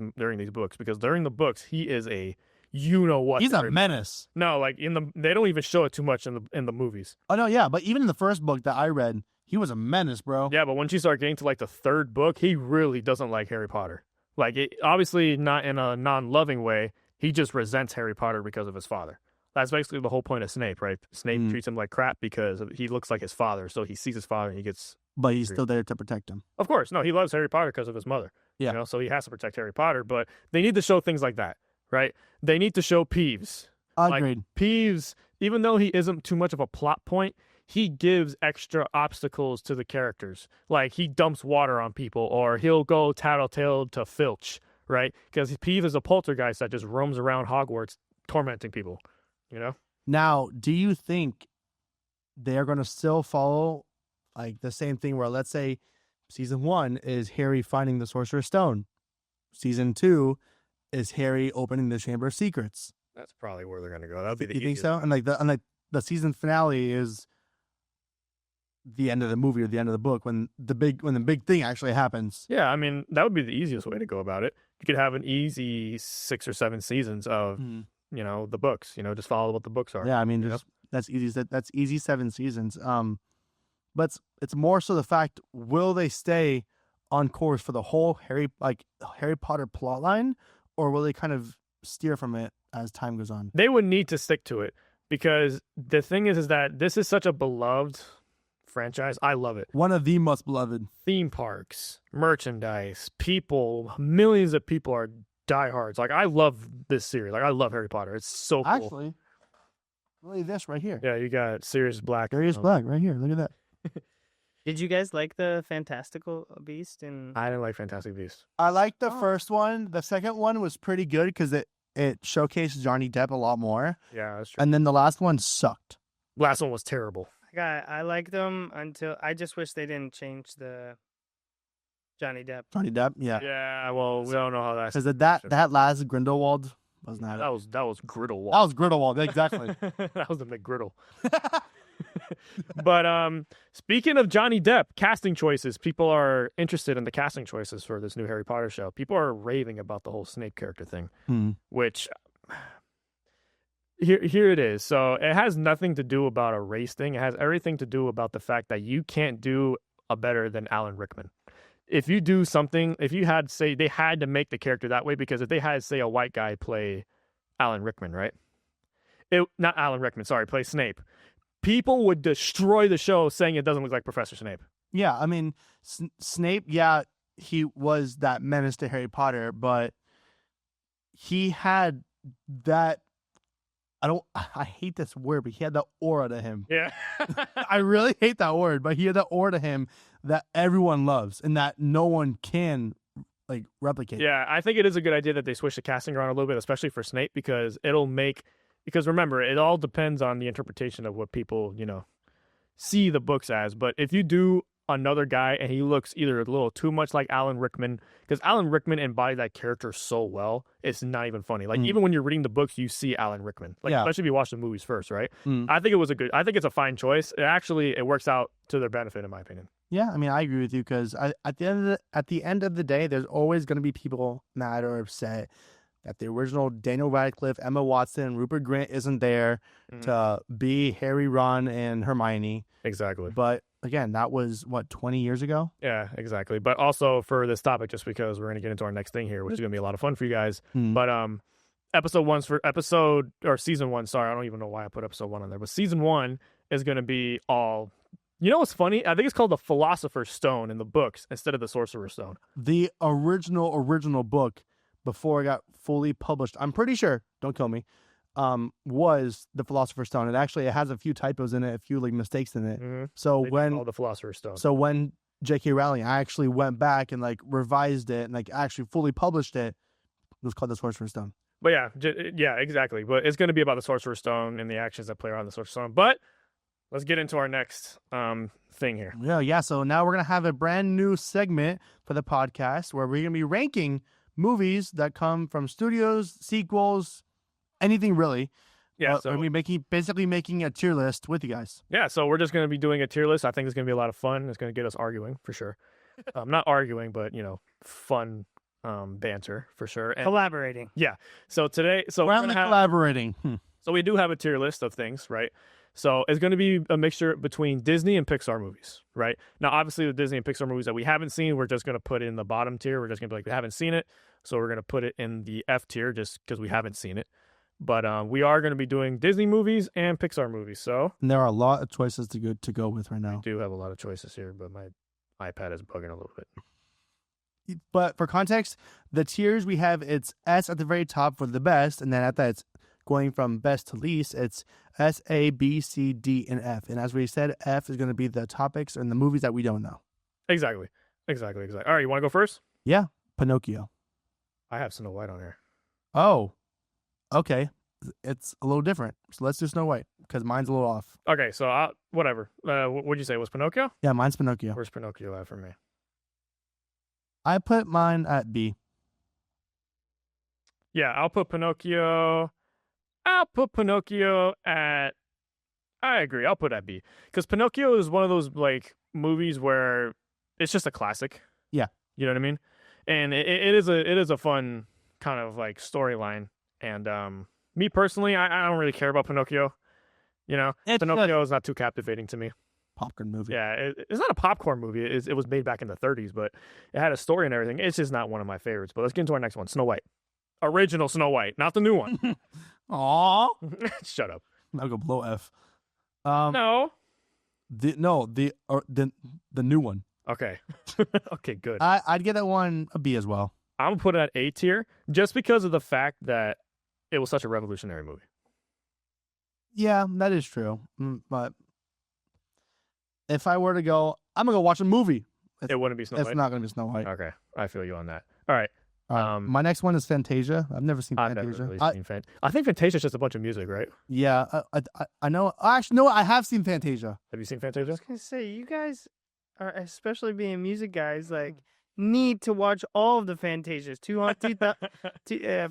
books. Because during the books, he is a... what? He's a menace. No, like they don't even show it too much in the movies. Oh no, yeah, but even in the first book that I read, he was a menace, bro. Yeah, but once you start getting to like the third book, he really doesn't like Harry Potter. Like, obviously not in a non-loving way. He just resents Harry Potter because of his father. That's basically the whole point of Snape, right? Snape treats him like crap because he looks like his father. So he sees his father and he gets... But he's still there to protect him. Of course. No, he loves Harry Potter because of his mother. Yeah. You know, so he has to protect Harry Potter. But they need to show things like that, right? They need to show Peeves. Agreed. Like, Peeves, even though he isn't too much of a plot point, he gives extra obstacles to the characters. Like, he dumps water on people, or he'll go tattletale to Filch, right? Because Peeves is a poltergeist that just roams around Hogwarts tormenting people, you know? Now, do you think they're going to still follow like the same thing where, let's say, season 1 is Harry finding the Sorcerer's Stone. Season 2 is Harry opening the Chamber of Secrets. That's probably where they're going to go. That would be the You think easiest. so? And like the season finale is the end of the movie or the end of the book when the big thing actually happens. Yeah, I mean, that would be the easiest way to go about it. You could have an easy 6 or 7 seasons of, you know, the books. You know, just follow what the books are. Yeah, I mean, that's easy. That's easy 7 seasons. But it's more so the fact, will they stay on course for the whole Harry Potter plotline, or will they kind of steer from it as time goes on? They would need to stick to it, because the thing is that this is such a beloved franchise. I love it. One of the most beloved. Theme parks, merchandise, people, millions of people are diehards. Like, I love this series. Like, I love Harry Potter. It's so cool. Actually, really, this right here. Yeah, you got Sirius Black. Sirius Black right here. Look at that. Did you guys like the Fantastical Beast? I didn't like Fantastic Beasts. I liked the first one. The second one was pretty good because it showcased Johnny Depp a lot more. Yeah, that's true. And then the last one sucked. Last one was terrible. I liked them until I just wish they didn't change the Johnny Depp. Johnny Depp, yeah. Yeah, well, we don't know how that's... Because that last Grindelwald was not... That was Grindelwald. That was Grindelwald, exactly. That was the McGriddle. But speaking of Johnny Depp, casting choices, people are interested in the casting choices for this new Harry Potter show. People are raving about the whole Snape character thing, which here it is. So it has nothing to do about a race thing. It has everything to do about the fact that you can't do a better than Alan Rickman. If you do something, if you had, say, they had to make the character that way, because if they had, say, a white guy play Alan Rickman, right? Not Alan Rickman, sorry, play Snape. People would destroy the show saying it doesn't look like Professor Snape. Yeah, I mean, Snape, yeah, he was that menace to Harry Potter, but he had that, I hate this word, but he had that aura to him. Yeah. I really hate that word, but he had that aura to him that everyone loves and that no one can like replicate. Yeah, I think it is a good idea that they switch the casting around a little bit, especially for Snape, because because remember, it all depends on the interpretation of what people, see the books as. But if you do another guy and he looks either a little too much like Alan Rickman, because Alan Rickman embodied that character so well, it's not even funny. Like even when you're reading the books, you see Alan Rickman. Like especially if you watch the movies first, right? I think it's a fine choice. It works out to their benefit in my opinion. Yeah, I mean, I agree with you because at the end of the day, there's always going to be people mad or upset that the original Daniel Radcliffe, Emma Watson, Rupert Grint isn't there to be Harry, Ron, and Hermione. Exactly. But again, that was 20 years ago? Yeah, exactly. But also for this topic, just because we're going to get into our next thing here, which is going to be a lot of fun for you guys. But season 1, sorry, I don't even know why I put episode 1 on there, but season 1 is going to be all. You know what's funny? I think it's called the Philosopher's Stone in the books instead of the Sorcerer's Stone. The original book, before it got fully published, I'm pretty sure, don't kill me, was the Philosopher's Stone. It has a few typos in it, a few mistakes in it. So when the Philosopher's Stone. So when J.K. Rowling actually went back and revised it and actually fully published it, it was called the Sorcerer's Stone. But yeah, exactly. But it's going to be about the Sorcerer's Stone and the actions that play around the Sorcerer's Stone. But let's get into our next thing here. Yeah. So now we're going to have a brand new segment for the podcast where we're going to be ranking movies that come from studios, sequels, anything really. Yeah. So we're basically making a tier list with you guys. Yeah. So we're just going to be doing a tier list. I think it's going to be a lot of fun. It's going to get us arguing for sure. Not arguing, but fun banter for sure. And, collaborating. Yeah. So today, we're only collaborating. So we do have a tier list of things, right? So it's going to be a mixture between Disney and Pixar movies, right? Now, obviously, the Disney and Pixar movies that we haven't seen, we're just going to put in the bottom tier. We're just going to be like, we haven't seen it. So we're going to put it in the F tier just because we haven't seen it. But we are going to be doing Disney movies and Pixar movies. So and there are a lot of choices to go with right now. We do have a lot of choices here, but my iPad is bugging a little bit. But for context, the tiers we have, it's S at the very top for the best, and then at that, it's going from best to least, it's S, A, B, C, D, and F. And as we said, F is going to be the topics and the movies that we don't know. Exactly. All right, you want to go first? Yeah, Pinocchio. I have Snow White on here. Oh, okay. It's a little different. So let's do Snow White because mine's a little off. Okay, so whatever. What'd you say? Was Pinocchio? Yeah, mine's Pinocchio. Where's Pinocchio at for me? I put mine at B. Yeah, I'll put Pinocchio at. I agree. I'll put at B because Pinocchio is one of those movies where it's just a classic. Yeah, you know what I mean. And it is a fun kind of storyline. And me personally, I don't really care about Pinocchio. Pinocchio is not too captivating to me. Popcorn movie. Yeah, it's not a popcorn movie. It was made back in the 30s, but it had a story and everything. It's just not one of my favorites. But let's get into our next one, Snow White. Original Snow White, not the new one. Aw. Shut up. I'll go below F. No. The new one. Okay. Okay, good. I'd get that one a B as well. I'm gonna put it at A tier just because of the fact that it was such a revolutionary movie. Yeah, that is true. But if I were to go, I'm gonna go watch a movie. It wouldn't be Snow White. It's not gonna be Snow White. Okay, I feel you on that. All right. My next one is Fantasia. I've never seen Fantasia. I've never really seen I think Fantasia is just a bunch of music, right? Yeah, I know. Actually, no, I have seen Fantasia. Have you seen Fantasia? I was gonna say you guys are, especially being music guys, need to watch all of the Fantasias.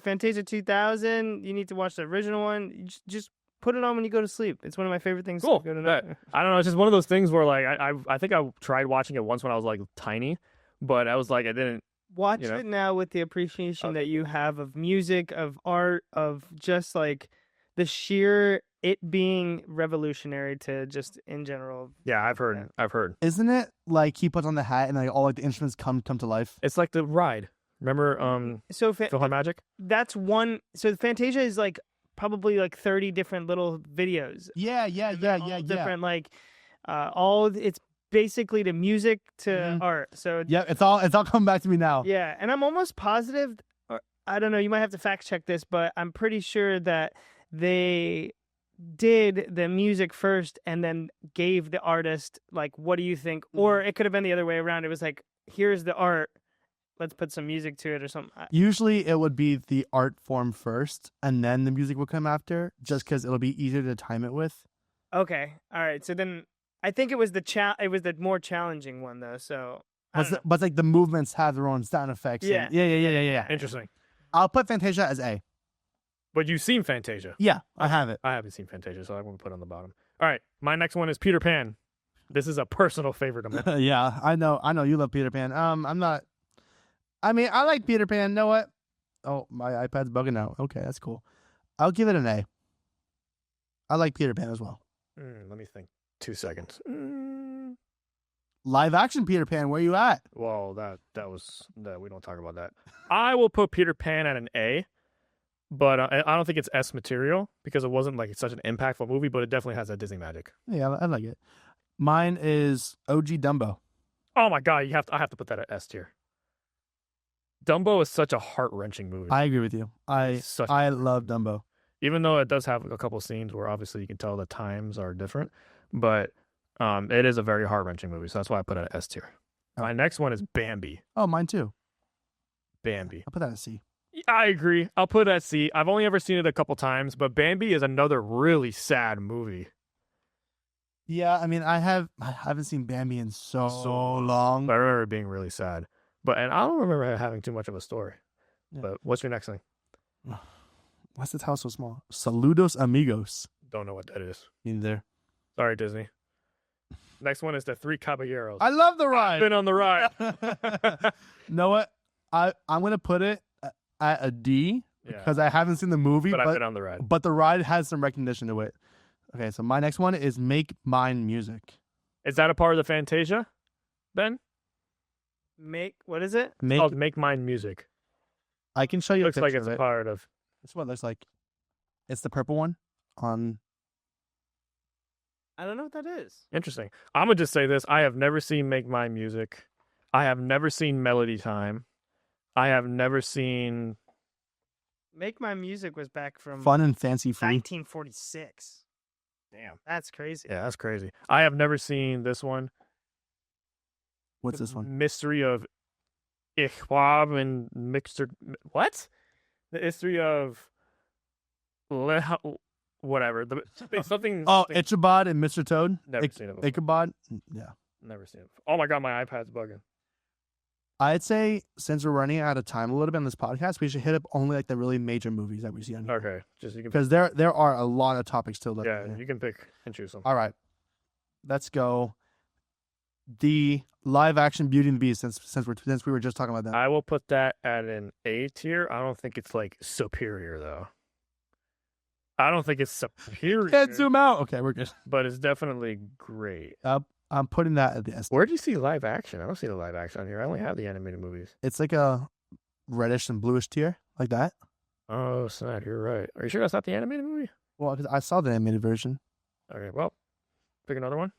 Fantasia 2000. You need to watch the original one. You just put it on when you go to sleep. It's one of my favorite things. Cool. To go to I don't know. It's just one of those things where I think I tried watching it once when I was tiny, but I was I didn't. Watch it now with the appreciation that you have of music, of art, of just the sheer it being revolutionary to just in general. Yeah, I've heard. Isn't it he puts on the hat and all the instruments come to life? It's like the ride. Remember PhilharMagic? That's one. So Fantasia is probably 30 different little videos. Yeah. Different all it's basically the music to art. So yeah, it's all coming back to me now. Yeah, and I'm almost positive, or I don't know, you might have to fact check this, but I'm pretty sure that they did the music first and then gave the artist what do you think? Or it could have been the other way around. It was here's the art, let's put some music to it or something. Usually it would be the art form first and then the music will come after, just because it'll be easier to time it with. Okay, all right. So then I think it was it was the more challenging one though. So, But like the movements have their own sound effects. Yeah. And, yeah. Interesting. I'll put Fantasia as A. But you've seen Fantasia. Yeah, I have it. I haven't seen Fantasia, so I won't put it on the bottom. All right, my next one is Peter Pan. This is a personal favorite of mine. Yeah, I know you love Peter Pan. I'm not. I mean, I like Peter Pan. Know what? Oh, my iPad's bugging out. Okay, that's cool. I'll give it an A. I like Peter Pan as well. Let me think. 2 seconds. Live action Peter Pan. Where you at? Well, we don't talk about that. I will put Peter Pan at an A, but I don't think it's S material because it wasn't like such an impactful movie, but it definitely has that Disney magic. Yeah, I like it. Mine is OG Dumbo. Oh my god, I have to put that at S tier. Dumbo is such a heart-wrenching movie. I agree with you. I love Dumbo. Even though it does have a couple scenes where obviously you can tell the times are different, but it is a very heart-wrenching movie, so that's why I put it at S tier. My next one is Bambi. Oh, mine too. Bambi. I'll put that at C. I agree. I'll put it at C. I've only ever seen it a couple times, but Bambi is another really sad movie. Yeah, I mean, I haven't seen Bambi in so long. But I remember it being really sad. And I don't remember it having too much of a story. Yeah. But what's your next thing? Why's this house so small? Saludos amigos. Don't know what that is. Neither. Sorry, Disney. Next one is the Three Caballeros. I love the ride. I've been on the ride. Know what? I'm gonna put it at a D because I haven't seen the movie. But I've been on the ride. But the ride has some recognition to it. Okay, so my next one is Make Mine Music. Is that a part of the Fantasia, Ben? What is it? It's called Make Mine Music. I can show you. Looks like it's a part of. That's what it looks like. It's the purple one on. I don't know what that is. Interesting. I'm gonna just say this: I have never seen Make Mine Music. I have never seen Melody Time. I have never seen. Make My Music was back from Fun and Fancy Free 1946. Damn, that's crazy. Yeah, that's crazy. I have never seen this one. What's this one? Mystery of Ichwab and Mixer. What? The history of whatever. Something. Oh, Ichabod and Mr. Toad. Never seen it before. Ichabod. Yeah. Never seen it before. Oh my god, my iPad's bugging. I'd say since we're running out of time a little bit on this podcast, we should hit up only like the really major movies that we see on here. Okay, just you can because there are a lot of topics to look at. Yeah, you can pick and choose them. All right, let's go. The live action Beauty and the Beast, since we were just talking about that. I will put that at an A tier. I don't think it's like superior though. I don't think it's superior. Can't zoom out. Okay, we're good. But it's definitely great. I'm putting that at the S. Where do you see live action? I don't see the live action on here. I only have the animated movies. It's like a reddish and bluish tier, like that. Oh, snap! You're right. Are you sure that's not the animated movie? Well, because I saw the animated version. Okay, well, pick another one.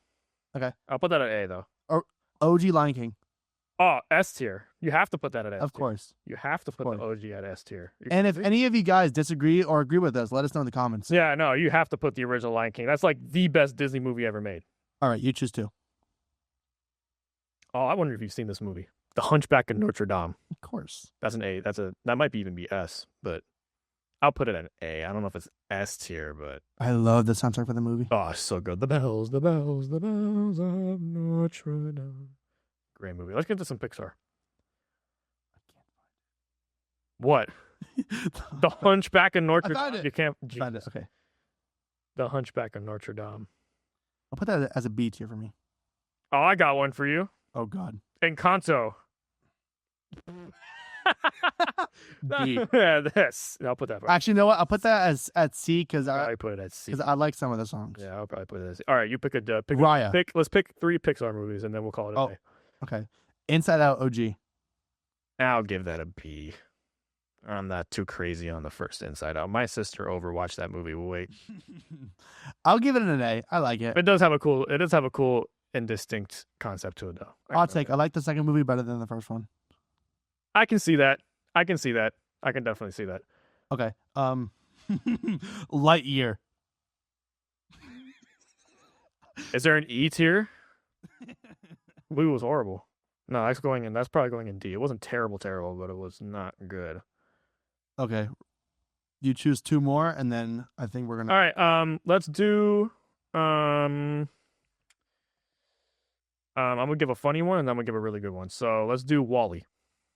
Okay, I'll put that at A though. Or OG Lion King. Oh, S tier. You have to put that at S tier. Of course. You have to put the OG at S tier. And if any of you guys disagree or agree with us, let us know in the comments. Yeah, no, you have to put the original Lion King. That's like the best Disney movie ever made. All right, you choose two. Oh, I wonder if you've seen this movie, The Hunchback of Notre Dame. Of course. That's an A. That might even be S, but I'll put it at an A. I don't know if it's S tier, but I love the soundtrack for the movie. Oh, it's so good. The bells, the bells, the bells of Notre Dame. Great movie. Let's get into some Pixar. What? The Hunchback of Notre Dame. You can't find it. Okay. The Hunchback of Notre Dame. I'll put that as a B tier for me. Oh, I got one for you. Oh God. Encanto. D. Yeah, this. I'll put that. Actually, you know what? I'll put that as at C because I put it at C because I like some of the songs. Yeah, I'll probably put it as C. All right, you pick a pick. Raya. Let's pick 3 Pixar movies and then we'll call it a A. Okay. Inside Out OG. I'll give that a B. I'm not too crazy on the first Inside Out. My sister overwatched that movie. Wait. I'll give it an A. I like it. It does have a cool and distinct concept to it, though. I like the second movie better than the first one. I can see that. I can definitely see that. Okay. Lightyear. Is there an E tier? Movie was horrible. No, that's probably going in D. It wasn't terrible, but it was not good. Okay. You choose 2 more, and then I think we're gonna. All right. Let's do. I'm gonna give a funny one, and then I'm gonna give a really good one. So let's do Wall-E.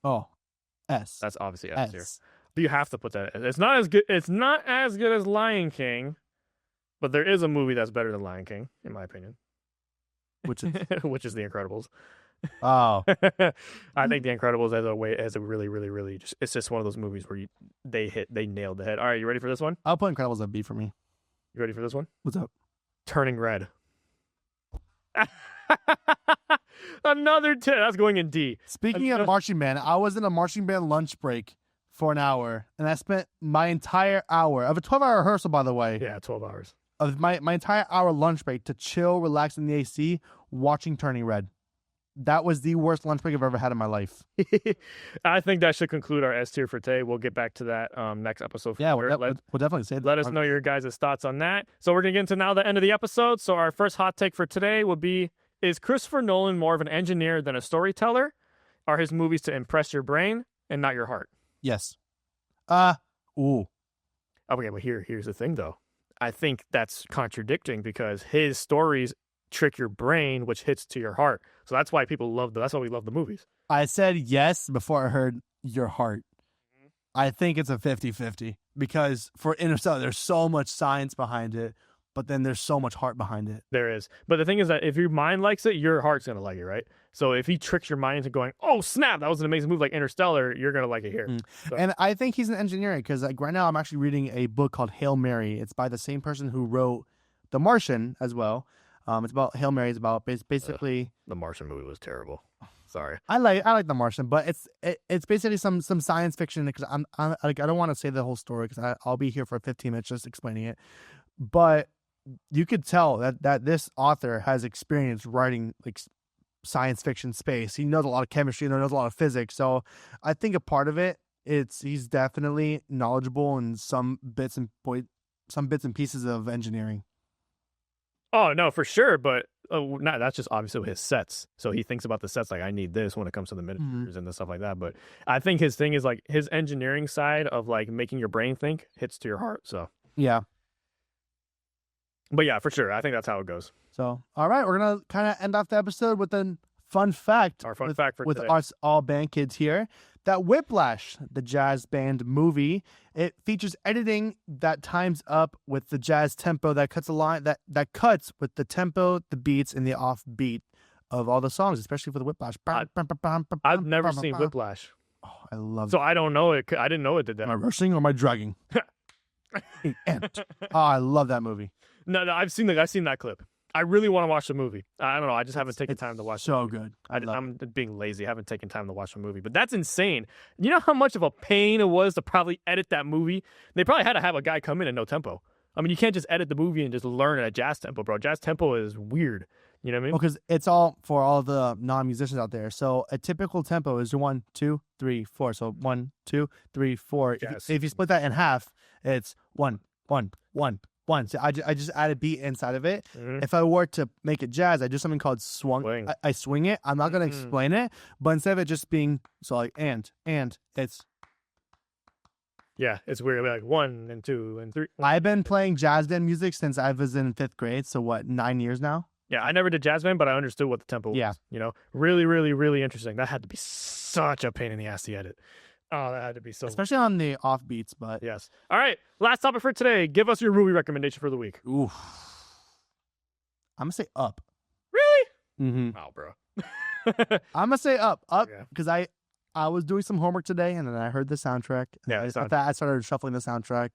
Oh, S. That's obviously S tier. S. But you have to put that. It's not as good. It's not as good as Lion King, but there is a movie that's better than Lion King, in my opinion. Which is which is The Incredibles. oh, I think The Incredibles as a really, really, really just it's just one of those movies where they nailed the head. All right, you ready for this one? I'll put Incredibles at B for me. You ready for this one? What's up? Turning Red. Another 10. That's going in D. Speaking of marching band, I was in a marching band lunch break for an hour, and I spent my entire hour of a 12-hour rehearsal, by the way. Yeah, 12 hours. Of my entire hour lunch break to chill, relax in the AC, watching Turning Red. That was the worst lunch break I've ever had in my life. I think that should conclude our S tier for today. We'll get back to that next episode. Yeah, we'll definitely say that. Let us know your guys' thoughts on that. So we're going to get into now the end of the episode. So our first hot take for today will be, is Christopher Nolan more of an engineer than a storyteller? Are his movies to impress your brain and not your heart? Yes. Okay, but here's the thing, though. I think that's contradicting because his stories trick your brain, which hits to your heart. So that's why that's why we love the movies. I said yes before I heard your heart. I think it's a 50-50 because for Interstellar, there's so much science behind it, but then there's so much heart behind it. There is. But the thing is that if your mind likes it, your heart's going to like it, right? So if he tricks your mind into going, oh, snap, that was an amazing movie like Interstellar, you're going to like it here. So. And I think he's an engineer because like right now I'm actually reading a book called Hail Mary. It's by the same person who wrote The Martian as well. It's about Hail Mary. It's about basically... The Martian movie was terrible. Sorry. I like The Martian, but it's basically some science fiction because I don't want to say the whole story because I'll be here for 15 minutes just explaining it. But you could tell that this author has experience writing like science fiction space. He knows a lot of chemistry, he knows a lot of physics. So I think a part of it, he's definitely knowledgeable in some bits and pieces of engineering. Oh, no, for sure. But that's just obviously his sets. So he thinks about the sets like, I need this when it comes to the miniatures and the stuff like that. But I think his thing is like his engineering side of like making your brain think hits to your heart. So yeah. But yeah, for sure. I think that's how it goes. So, all right. We're going to kind of end off the episode with a fun fact. Our fun fact for with today. Us all band kids here. That Whiplash, the jazz band movie, it features editing that times up with the jazz tempo that cuts a line that cuts with the tempo, the beats, and the offbeat of all the songs, especially for the Whiplash. I've never seen Whiplash. Oh, I love it. So I don't know it. I didn't know it did that. Am I rushing or am I dragging? I love that movie. No, I've seen that clip. I really want to watch the movie. I don't know. I just haven't taken time to watch it. So good. I'm being lazy. I haven't taken time to watch the movie. But that's insane. You know how much of a pain it was to probably edit that movie? They probably had to have a guy come in and know tempo. I mean, you can't just edit the movie and just learn it at jazz tempo, bro. Jazz tempo is weird. You know what I mean? Well, because it's all for all the non-musicians out there. So a typical tempo is 1, 2, 3, 4. So 1, 2, 3, 4. Yes. If you split that in half, it's 1, 1, 1, 1. So I just add a beat inside of it. If I were to make it jazz, I do something called swing. I swing it. I'm not going to explain it, but instead of it just being so like and it's. Yeah, it's weird. Like 1 and 2 and 3. I've been playing jazz band music since I was in 5th grade. So what, 9 years now? Yeah, I never did jazz band, but I understood what the tempo was. Yeah. You know, really, really, really interesting. That had to be such a pain in the ass to edit. Oh, that had to be so. Especially on the offbeats, but. Yes. All right, last topic for today. Give us your movie recommendation for the week. Ooh. I'm going to say Up. Really? Mm-hmm. Oh, bro. I'm going to say Up Yeah. because I was doing some homework today and then I heard the soundtrack. Yeah, I started shuffling the soundtrack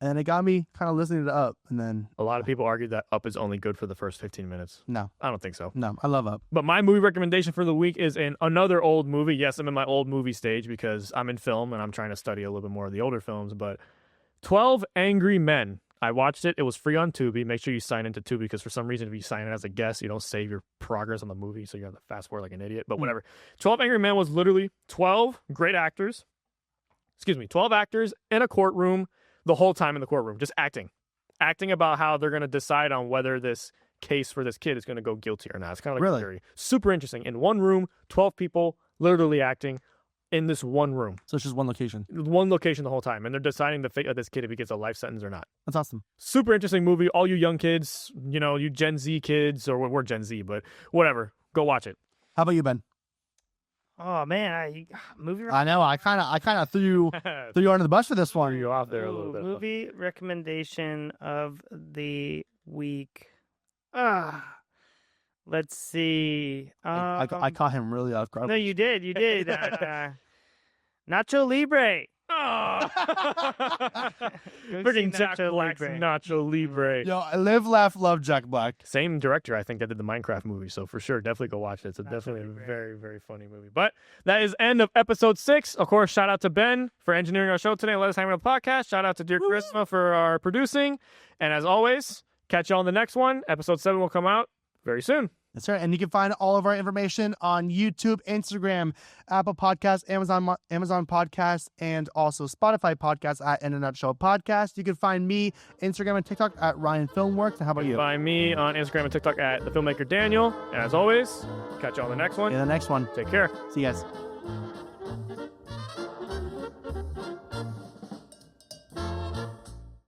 and it got me kind of listening to Up. And then a lot of people argue that Up is only good for the first 15 minutes. No. I don't think so. No, I love Up. But my movie recommendation for the week is another old movie. Yes, I'm in my old movie stage because I'm in film and I'm trying to study a little bit more of the older films. But 12 Angry Men. I watched it. It was free on Tubi. Make sure you sign into Tubi because for some reason, if you sign in as a guest, you don't save your progress on the movie. So you have to fast forward like an idiot. But whatever. 12 Angry Men was literally 12 great actors. 12 actors in a courtroom the whole time in the courtroom, just acting about how they're going to decide on whether this case for this kid is going to go guilty or not. It's kind of like Really? a jury. Super interesting. In one room, 12 people literally acting in this one room. So it's just one location. One location the whole time. And they're deciding the fate of this kid if he gets a life sentence or not. That's awesome. Super interesting movie. All you young kids, you Gen Z kids, or we're Gen Z, but whatever. Go watch it. How about you, Ben? Oh man, movie. I know. I kind of threw you under the bus for this one. You off there a little bit. Movie recommendation of the week. Let's see. I caught him really off guard. No, you did. Nacho Libre. Oh. Go see Freaking Jack Nacho Black's Libre. Nacho Libre. Yo, I live, laugh, love Jack Black. Same director, I think, that did the Minecraft movie. So for sure, definitely go watch it. It's definitely a very, very funny movie. But that is end of episode 6. Of course, shout out to Ben for engineering our show today. Let us hang on the podcast. Shout out to Dear Charisma for our producing. And as always, catch you on the next one. Episode 7 will come out very soon. That's right. And you can find all of our information on YouTube, Instagram, Apple Podcasts, Amazon Podcasts, and also Spotify Podcasts at In a Nutshell Podcast. You can find me, Instagram and TikTok at Ryan Filmworks. And how about you? Find me on Instagram and TikTok at The Filmmaker Daniel. And as always, catch you on the next one. In the next one. Take care. See you guys.